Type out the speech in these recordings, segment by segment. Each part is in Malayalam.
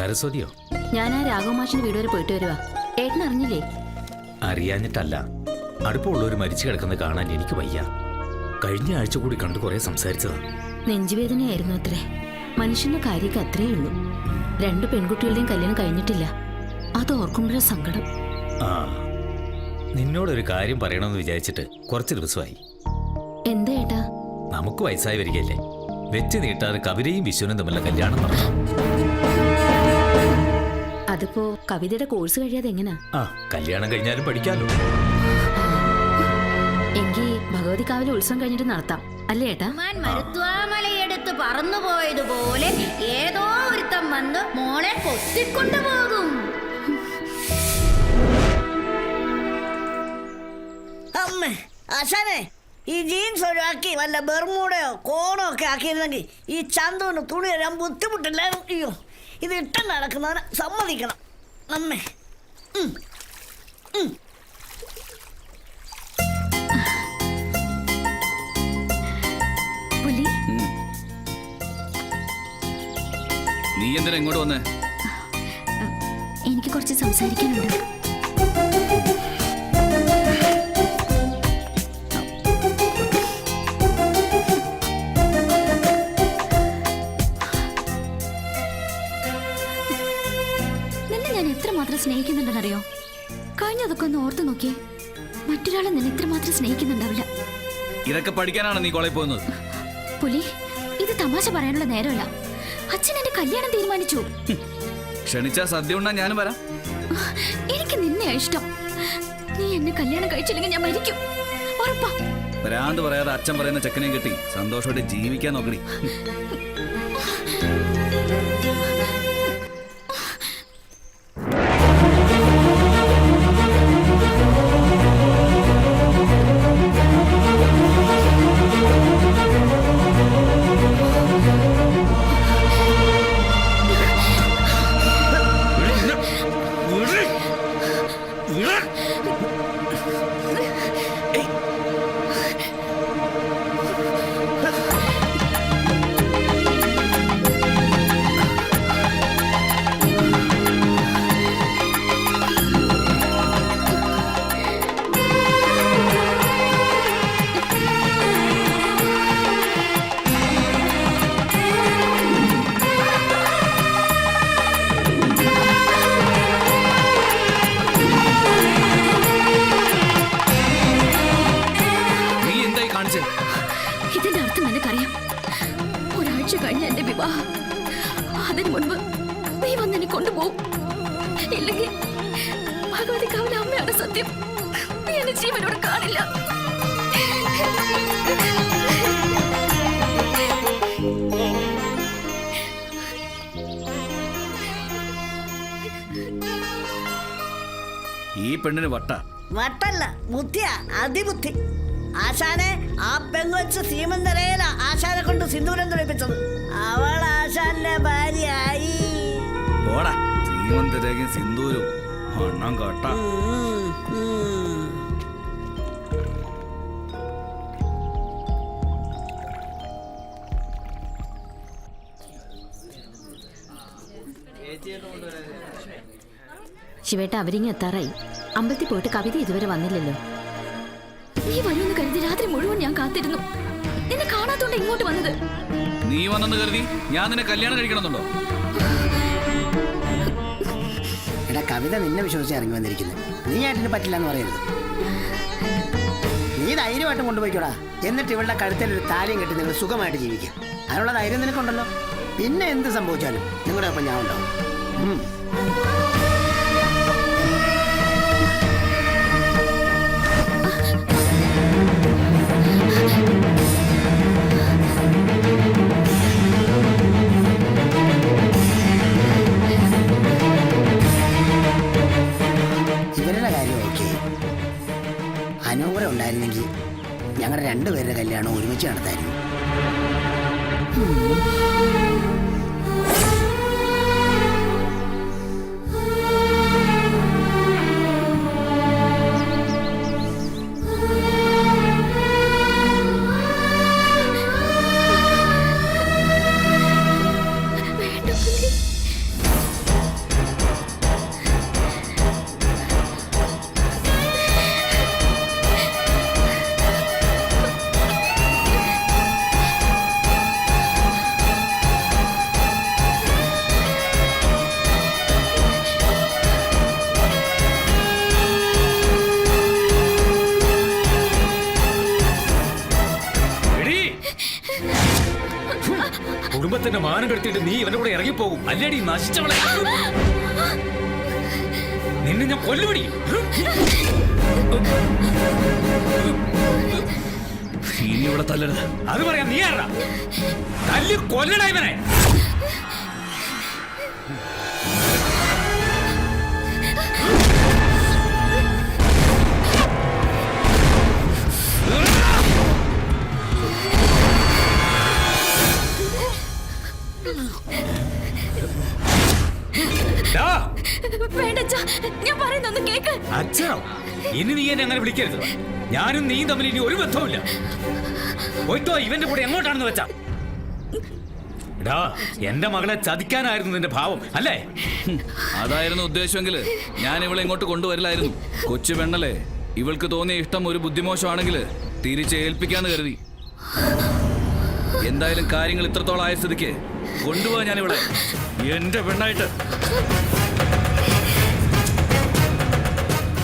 സരസ്വതിയോ? ഞാൻ ആ രാഘവമാഷിന്റെ വീട് വരെ പോയിട്ട് വരുവാ. ഏട്ടൻ അറിഞ്ഞില്ലേ? അറിയാഞ്ഞിട്ടല്ല, അടുപ്പമുള്ളവർ മരിച്ചു കിടക്കുന്നത് കാണാൻ എനിക്ക് വയ്യ. കഴിഞ്ഞ ആഴ്ച കൂടി കണ്ടു കുറെ സംസാരിച്ചതാ. നെഞ്ചുവേദനയായിരുന്നു അത്രേ. മനുഷ്യന്റെ കാര്യമൊക്കെ അത്രേ ഉള്ളൂ. 2 പെൺകുട്ടികളുടെയും കല്യാണം കഴിഞ്ഞിട്ടില്ല. അത് ഓർക്കുമ്പോഴാ സങ്കടം. ആ, നിന്നോടൊരു കാര്യം പറയണമെന്ന് വിചാരിച്ചിട്ട് കുറച്ച് ദിവസമായി. എന്താ ഏട്ടാ? നമുക്ക് വയസ്സായി വരികയല്ലേ, വെച്ച് നീട്ടാതെ കവിതയും വിശ്വനും തമ്മിലുള്ള കല്യാണം പറഞ്ഞു. അതിപ്പോ കവിതയുടെ കോഴ്സ് കഴിയാതെ എങ്ങനാ? ആ, കല്യാണം കഴിഞ്ഞാലും പഠിക്കാലോ. എങ്കിൽ ഭഗവതി കാവിലെ ഉത്സവം കഴിഞ്ഞിട്ട് നടത്താം അല്ലേ ഏട്ടാ? മരുത്വാമലയെടുത്ത് പറന്നുപോയതുപോലെ ഏതോ ഒരുത്തം വന്ന് മോളെ കൊത്തിക്കൊണ്ടുപോകും. അമ്മേ ആശാനെ, ഈ ജീൻസ് ഒഴിവാക്കി വല്ല ബെർമൂടയോ കോണോ ഒക്കെ ആക്കിയിരുന്നെങ്കിൽ ഈ ചന്തോന് തുണി തരാൻ ബുദ്ധിമുട്ടില്ലായിരുന്നു. അയ്യോ, ഇത് ഇട്ടം നടക്കുന്നവനെ സമ്മതിക്കണം അമ്മേ. നീ എന്തിനാ ഇങ്ങോട്ട് വന്നേ? എനിക്ക് കുറച്ച് സംസാരിക്കാനുണ്ട്. സ്നേഹിക്കുന്നുണ്ടെന്നറിയോ? കഴിഞ്ഞതൊക്കെ ഒന്ന് ഓർത്തു നോക്കിയേ. മറ്റൊരാളെ നിന്നെ ഇത്രമാത്രം സ്നേഹിക്കുന്നുണ്ടാവില്ല. ഇതൊക്കെ പഠിക്കാനാണ് നീ കോളേജിൽ പോകുന്നത്? പുലി, ഇത് തമാശ പറയാനുള്ള നേരമല്ല. അച്ഛൻ എന്റെ കല്യാണം തീരുമാനിച്ചു. ക്ഷണിച്ചാ സദ്യ ഉണ്ണാൻ ഞാനും വരാം. എനിക്ക് നിന്നെയാ ഇഷ്ടം. നീ എന്നെ കല്യാണം കഴിച്ചില്ലെങ്കിൽ ഞാൻ മരിക്കും, ഉറപ്പാ. ഭ്രാന്ത് പറയാതെ അച്ഛൻ പറയുന്ന ചെക്കനെയും കിട്ടി സന്തോഷമായിട്ട് ജീവിക്കാൻ നോക്കടി. ഇതിന്റെ അർത്ഥം നിനക്കറിയാം. ഒരാഴ്ച കഴിഞ്ഞ എന്റെ വിവാഹം. അതിനു മുൻപ് നീ വന്ന് എന്നെ കൊണ്ടുപോകും. ഇല്ലെങ്കിൽ ഭഗവതി കാവിലെ അമ്മയാണ് സത്യം. നീ എന്നെ ജീവനോട് കാണില്ല. ഈ പെണ്ണിന് വട്ടല്ല, ബുദ്ധിയാ, അതിബുദ്ധി. ആശാനെ, ആ പെങ്കൊച്ച് സീമന്തരയില ആശാനെ കൊണ്ട് സിന്ദൂരം തുളിപ്പിച്ചത്. അവൾ ആശാന്റെ ഭാര്യയായി. സീമന്തരേഖയും സിന്ദൂരും അണ്ണം കേട്ട. ശിവേട്ട, അവരിങ്ങി എത്താറായി. അമ്പലത്തിൽ പോയിട്ട് കവിത ഇതുവരെ വന്നില്ലല്ലോ. നീ വരുമെന്ന് കരുതി രാത്രി മുഴുവൻ ഞാൻ കാത്തിരുന്നു. നിന്നെ കാണാത്തോണ്ട് ഇങ്ങോട്ട് വന്നത്. നീ വന്നെന്ന് കരുതി ഞാൻ നിന്നെ കല്യാണം കഴിക്കണമെന്നുണ്ടോ? എടാ, കവിത നിന്നെ വിശ്വസിച്ച് ഇറങ്ങി വന്നിരിക്കുന്നത്. നീ ആയിട്ടിന് പറ്റില്ല എന്ന് പറയരുത്. നീ ധൈര്യമായിട്ടും കൊണ്ടുപോയിക്കോടാ. എന്നിട്ട് ഇവളുടെ കഴുത്തിൽ ഒരു താലിയും കെട്ടി നിങ്ങൾ സുഖമായിട്ട് ജീവിക്കാം. അതിനുള്ള ധൈര്യം നിനക്കുണ്ടല്ലോ. പിന്നെ എന്ത് സംഭവിച്ചാലും നിങ്ങളുടെ ഒപ്പം ഞാൻ ഉണ്ടാവും. അനുകൂലം ഉണ്ടായിരുന്നെങ്കിൽ ഞങ്ങളുടെ 2 പേരുടെ കല്യാണം ഒരുമിച്ച് നടത്തായിരുന്നു. കുടുംബത്തിന്റെ മാനം കെടുത്തിട്ട് നീ ഇവന്റെ കൂടെ ഇറങ്ങിപ്പോകും അല്ലേടി നശിച്ചവളെ. നിന്നെ ഞാൻ കൊല്ലുപടി. ഇനി ഇവിടെ തല്ലരുത്. അത് പറയാം, നീ ആരാ? തല്ലി കൊല്ലടാ ഇവനെ. വേണ്ട അച്ഛാ, ഞാൻ പറയുന്നൊന്ന് കേക്ക്. അച്ഛനോ? ഇനി നീ എന്നെ അങ്ങനെ വിളിക്കരുത്. ഞാനും നീയും തമ്മിൽ ഇനി ഒരു ബന്ധവുമില്ല. പോയിട്ടോ ഇവന്റെ കൂടെ എങ്ങോട്ടാണെന്ന് വെച്ചാ. എടാ, എന്റെ മകളെ ചതിക്കാനായിരുന്നു നിന്റെ ഭാവം അല്ലേ? അതായിരുന്നു ഉദ്ദേശമെങ്കിൽ ഞാൻ ഇവളെ ഇങ്ങോട്ട് കൊണ്ടുവരില്ലായിരുന്നു. കൊച്ചു പെണ്ണല്ലേ, ഇവൾക്ക് തോന്നിയ ഇഷ്ടം ഒരു ബുദ്ധിമോശമാണെങ്കിൽ തിരിച്ച് ഏൽപ്പിക്കാന്ന് കരുതി. എന്തായാലും കാര്യങ്ങൾ ഇത്രത്തോളം ആയ സ്ഥിതിക്ക് കൊണ്ടുപോകാൻ ഞാൻ ഇവിടെ എന്റെ പെണ്ണായിട്ട്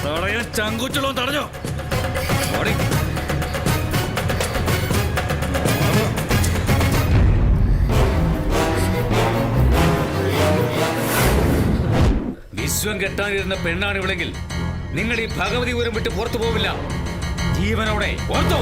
തടയാൻ ചങ്കൂച്ചുള്ളോ തടഞ്ഞോ. ഓടി. വിശ്വം കെട്ടാനിരുന്ന പെണ്ണാണ് ഇവിടെങ്കിൽ നിങ്ങൾ ഈ ഭഗവതി ഊരം വിട്ട് പുറത്തു പോവില്ല. ജീവനോടെ ഓർത്തോ.